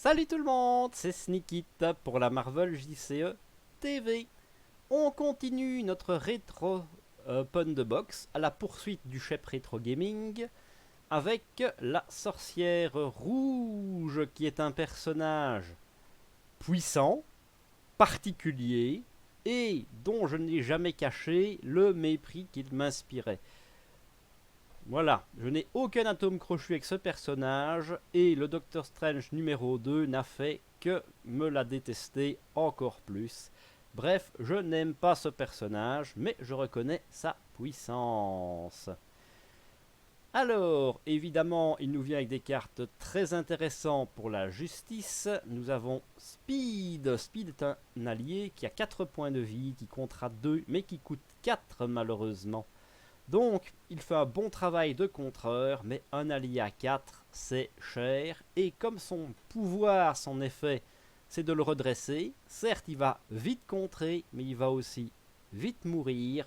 Salut tout le monde, c'est Sneakit pour la Marvel JCE TV. On continue notre rétro Open de box à la poursuite du chef rétro gaming avec la sorcière rouge qui est un personnage puissant, particulier et dont je n'ai jamais caché le mépris qu'il m'inspirait. Voilà, je n'ai aucun atome crochu avec ce personnage et le Docteur Strange numéro 2 n'a fait que me la détester encore plus. Bref, je n'aime pas ce personnage, mais je reconnais sa puissance. Alors, évidemment, il nous vient avec des cartes très intéressantes pour la justice. Nous avons Speed. Speed est un allié qui a 4 points de vie, qui comptera 2, mais qui coûte 4 malheureusement. Donc, il fait un bon travail de contreur, mais un allié à 4, c'est cher. Et comme son pouvoir, son effet, c'est de le redresser, certes, il va vite contrer, mais il va aussi vite mourir.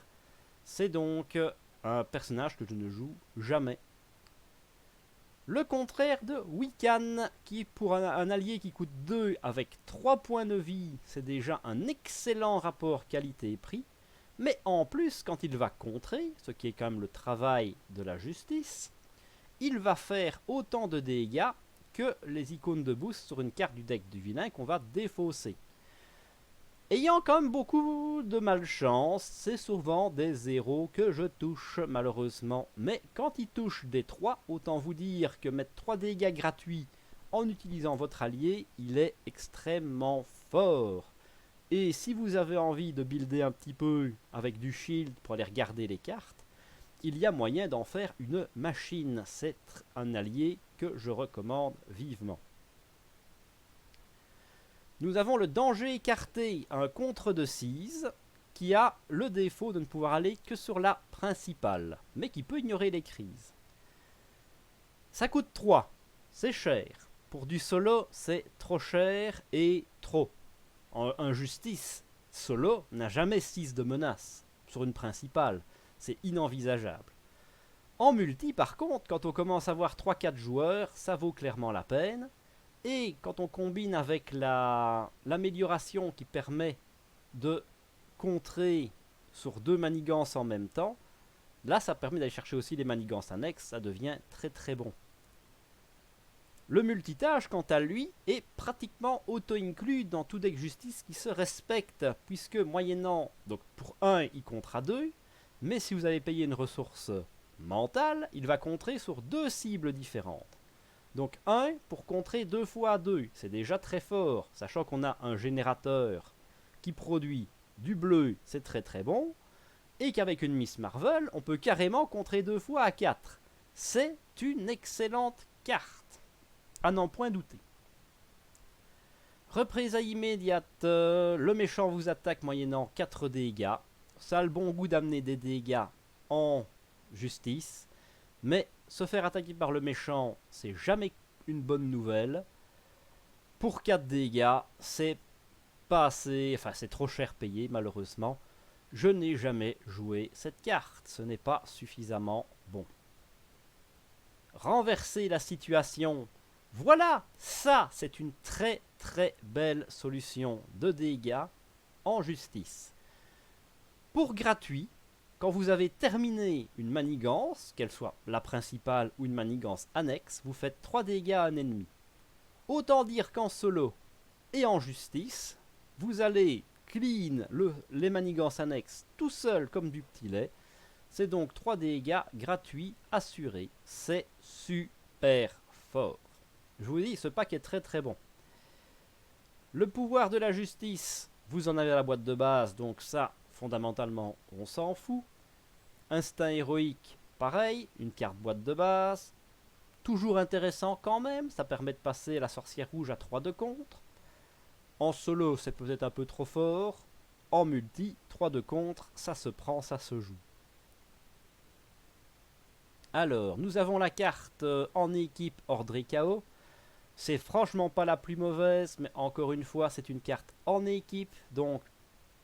C'est donc un personnage que je ne joue jamais. Le contraire de Wiccan, qui pour un allié qui coûte 2 avec 3 points de vie, c'est déjà un excellent rapport qualité-prix. Mais en plus, quand il va contrer, ce qui est quand même le travail de la justice, il va faire autant de dégâts que les icônes de boost sur une carte du deck du vilain qu'on va défausser. Ayant quand même beaucoup de malchance, c'est souvent des zéros que je touche malheureusement. Mais quand il touche des 3, autant vous dire que mettre 3 dégâts gratuits en utilisant votre allié, il est extrêmement fort. Et si vous avez envie de builder un petit peu avec du shield pour aller regarder les cartes, il y a moyen d'en faire une machine. C'est un allié que je recommande vivement. Nous avons le danger écarté, un contre de 6 qui a le défaut de ne pouvoir aller que sur la principale, mais qui peut ignorer les crises. Ça coûte 3, c'est cher. Pour du solo, c'est trop cher et trop. Un justice solo n'a jamais 6 de menace sur une principale. C'est inenvisageable. En multi, par contre, quand on commence à avoir 3-4 joueurs, ça vaut clairement la peine. Et quand on combine avec l'amélioration qui permet de contrer sur 2 manigances en même temps, là ça permet d'aller chercher aussi les manigances annexes, ça devient très très bon. Le multitâche, quant à lui, est pratiquement auto-inclus dans tout deck justice qui se respecte, puisque moyennant, donc pour 1, il comptera 2, mais si vous avez payé une ressource mentale, il va contrer sur 2 cibles différentes. Donc 1 pour contrer 2 fois 2, c'est déjà très fort, sachant qu'on a un générateur qui produit du bleu, c'est très très bon, et qu'avec une Miss Marvel, on peut carrément contrer 2 fois à 4. C'est une excellente carte. À n'en point douter. Représailles immédiate, le méchant vous attaque moyennant 4 dégâts. Ça a le bon goût d'amener des dégâts en justice. Mais se faire attaquer par le méchant, c'est jamais une bonne nouvelle. Pour 4 dégâts, c'est pas assez, enfin c'est trop cher payé malheureusement. Je n'ai jamais joué cette carte, ce n'est pas suffisamment bon. Renverser la situation. Voilà, ça c'est une très très belle solution de dégâts en justice. Pour gratuit, quand vous avez terminé une manigance, qu'elle soit la principale ou une manigance annexe, vous faites 3 dégâts à un ennemi. Autant dire qu'en solo et en justice, vous allez clean les manigances annexes tout seul comme du petit lait. C'est donc 3 dégâts gratuits assurés. C'est super fort. Je vous dis, ce pack est très très bon. Le pouvoir de la justice, vous en avez à la boîte de base, donc ça, fondamentalement, on s'en fout. Instinct héroïque, pareil, une carte boîte de base. Toujours intéressant quand même, ça permet de passer la sorcière rouge à 3 de contre. En solo, c'est peut-être un peu trop fort. En multi, 3 de contre, ça se prend, ça se joue. Alors, nous avons la carte en équipe Ordre et Chaos. C'est franchement pas la plus mauvaise, mais encore une fois, c'est une carte en équipe, donc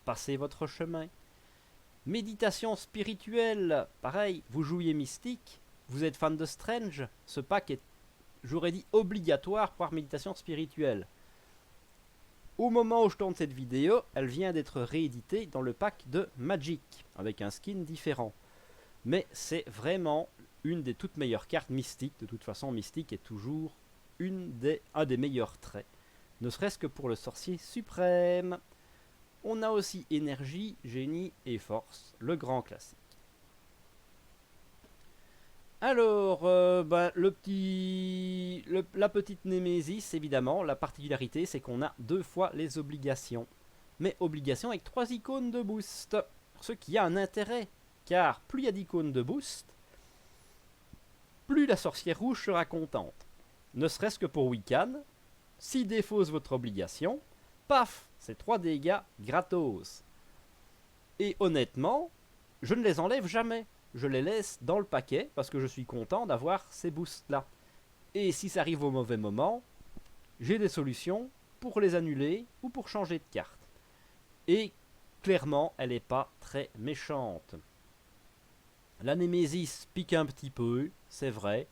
passez votre chemin. Méditation spirituelle, pareil, vous jouiez mystique, vous êtes fan de Strange, ce pack est j'aurais dit obligatoire pour avoir méditation spirituelle. Au moment où je tourne cette vidéo, elle vient d'être rééditée dans le pack de Magic, avec un skin différent. Mais c'est vraiment une des toutes meilleures cartes mystiques. De toute façon, Mystique est toujours un des meilleurs traits. Ne serait-ce que pour le sorcier suprême. On a aussi énergie, génie et force, le grand classique. Alors, la petite Némésis, évidemment, la particularité, c'est qu'on a 2 fois les obligations. Mais obligations avec 3 icônes de boost. Ce qui a un intérêt, car plus il y a d'icônes de boost, plus la sorcière rouge sera contente. Ne serait-ce que pour Wiccan, si défausse votre obligation, paf, c'est 3 dégâts gratos. Et honnêtement, je ne les enlève jamais. Je les laisse dans le paquet parce que je suis content d'avoir ces boosts là. Et si ça arrive au mauvais moment, j'ai des solutions pour les annuler ou pour changer de carte. Et clairement, elle n'est pas très méchante. La Némésis pique un petit peu, c'est vrai,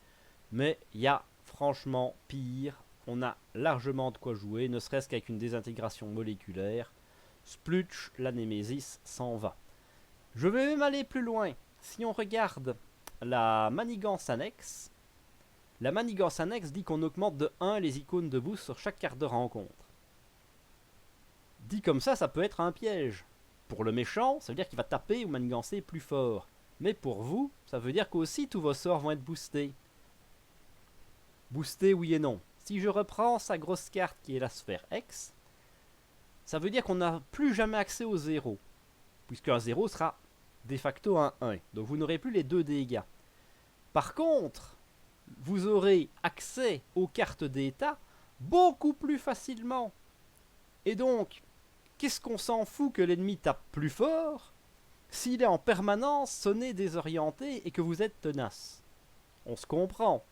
mais il y a franchement pire. On a largement de quoi jouer, ne serait-ce qu'avec une désintégration moléculaire. Splutch, la Némésis s'en va. Je vais même aller plus loin. Si on regarde la manigance annexe, dit qu'on augmente de 1 les icônes de boost sur chaque carte de rencontre. Dit comme ça peut être un piège. Pour le méchant, ça veut dire qu'il va taper ou manigancer plus fort. Mais pour vous, ça veut dire qu'aussi tous vos sorts vont être boostés. Boostés, oui et non. Si je reprends sa grosse carte qui est la sphère X, ça veut dire qu'on n'a plus jamais accès au 0. Puisqu'un 0 sera de facto un 1. Donc vous n'aurez plus les 2 dégâts. Par contre, vous aurez accès aux cartes d'état beaucoup plus facilement. Et donc, qu'est-ce qu'on s'en fout que l'ennemi tape plus fort s'il est en permanence sonné, désorienté et que vous êtes tenace? On se comprend.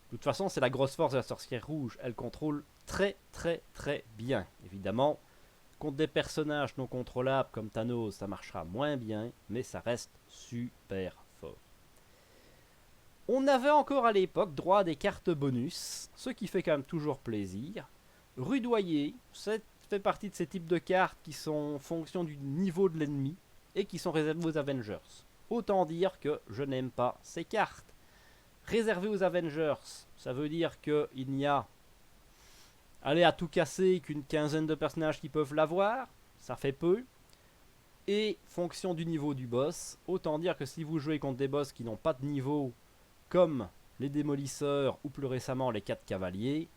De toute façon, c'est la grosse force de la sorcière rouge. Elle contrôle très très très bien. Évidemment, contre des personnages non contrôlables comme Thanos, ça marchera moins bien, mais ça reste super fort. On avait encore à l'époque droit à des cartes bonus, ce qui fait quand même toujours plaisir. Rudoyer, ça fait partie de ces types de cartes qui sont en fonction du niveau de l'ennemi et qui sont réservées aux Avengers. Autant dire que je n'aime pas ces cartes. Réservées aux Avengers, ça veut dire qu'il n'y a à tout casser qu'une quinzaine de personnages qui peuvent l'avoir, ça fait peu. Et fonction du niveau du boss, autant dire que si vous jouez contre des boss qui n'ont pas de niveau, comme les démolisseurs ou plus récemment les 4 cavaliers,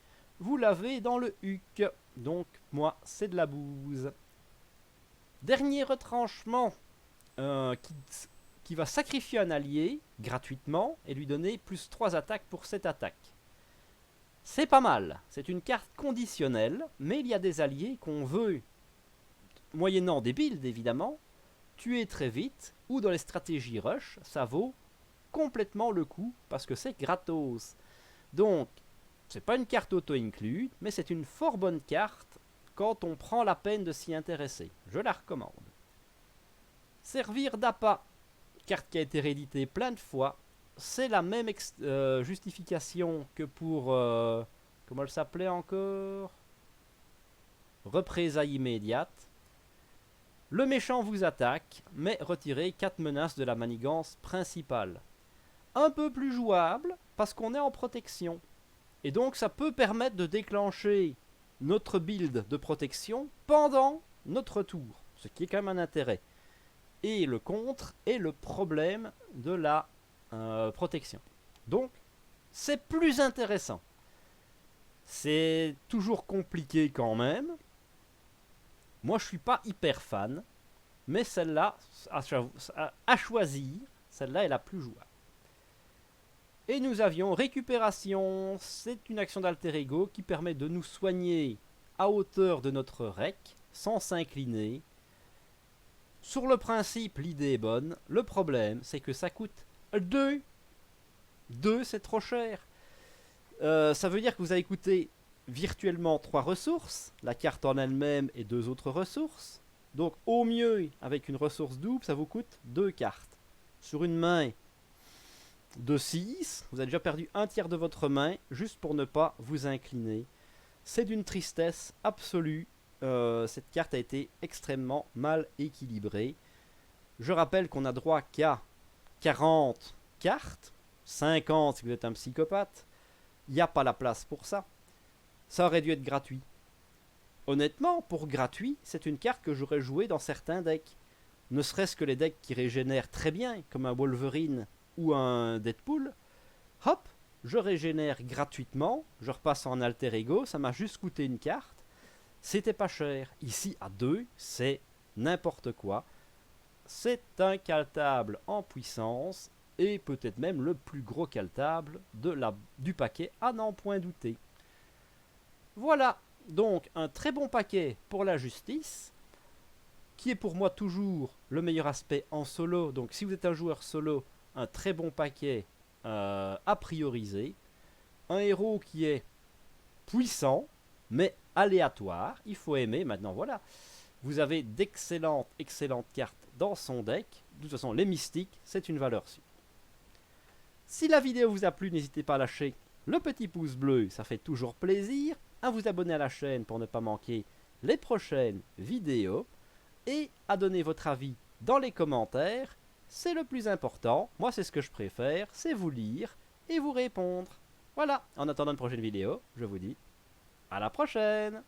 vous l'avez dans le huc. Donc moi, c'est de la bouse. Dernier retranchement qui va sacrifier un allié gratuitement et lui donner plus 3 attaques pour cette attaque. C'est pas mal, c'est une carte conditionnelle, mais il y a des alliés qu'on veut, moyennant des builds évidemment, tuer très vite, ou dans les stratégies rush, ça vaut complètement le coup, parce que c'est gratos. Donc, c'est pas une carte auto-inclus, mais c'est une fort bonne carte quand on prend la peine de s'y intéresser. Je la recommande. Servir d'appât, carte qui a été rééditée plein de fois. C'est la même justification que pour... comment elle s'appelait encore? Représailles immédiate. Le méchant vous attaque, mais retirez 4 menaces de la manigance principale. Un peu plus jouable, parce qu'on est en protection. Et donc ça peut permettre de déclencher notre build de protection pendant notre tour. Ce qui est quand même un intérêt. Et le contre est le problème de la protection. Donc, c'est plus intéressant. C'est toujours compliqué quand même. Moi, je suis pas hyper fan. Mais celle-là, à choisir, celle-là est la plus jouable. Et nous avions récupération. C'est une action d'alter ego qui permet de nous soigner à hauteur de notre rec, sans s'incliner. Sur le principe, l'idée est bonne. Le problème, c'est que ça coûte 2. 2, c'est trop cher. Ça veut dire que vous avez coûté virtuellement 3 ressources, la carte en elle-même et 2 autres ressources. Donc au mieux, avec une ressource double, ça vous coûte 2 cartes. Sur une main, de 6. Vous avez déjà perdu un tiers de votre main juste pour ne pas vous incliner. C'est d'une tristesse absolue. Cette carte a été extrêmement mal équilibrée. Je rappelle qu'on a droit qu'à 40 cartes, 50 si vous êtes un psychopathe. Il n'y a pas la place pour ça. Ça aurait dû être gratuit. Honnêtement, pour gratuit, c'est une carte que j'aurais jouée dans certains decks. Ne serait-ce que les decks qui régénèrent très bien, comme un Wolverine ou un Deadpool. Hop, je régénère gratuitement, je repasse en alter ego, ça m'a juste coûté une carte. C'était pas cher. Ici, à 2, c'est n'importe quoi. C'est un caltable en puissance, et peut-être même le plus gros caltable du paquet, à n'en point douter. Voilà, donc un très bon paquet pour la justice, qui est pour moi toujours le meilleur aspect en solo. Donc si vous êtes un joueur solo, un très bon paquet à prioriser. Un héros qui est puissant, mais aléatoire. Il faut aimer. Maintenant, voilà. Vous avez d'excellentes cartes dans son deck. De toute façon, les mystiques, c'est une valeur sûre. Si la vidéo vous a plu, n'hésitez pas à lâcher le petit pouce bleu, ça fait toujours plaisir. À vous abonner à la chaîne pour ne pas manquer les prochaines vidéos. Et à donner votre avis dans les commentaires. C'est le plus important. Moi, c'est ce que je préfère, c'est vous lire et vous répondre. Voilà, en attendant une prochaine vidéo, je vous dis à la prochaine!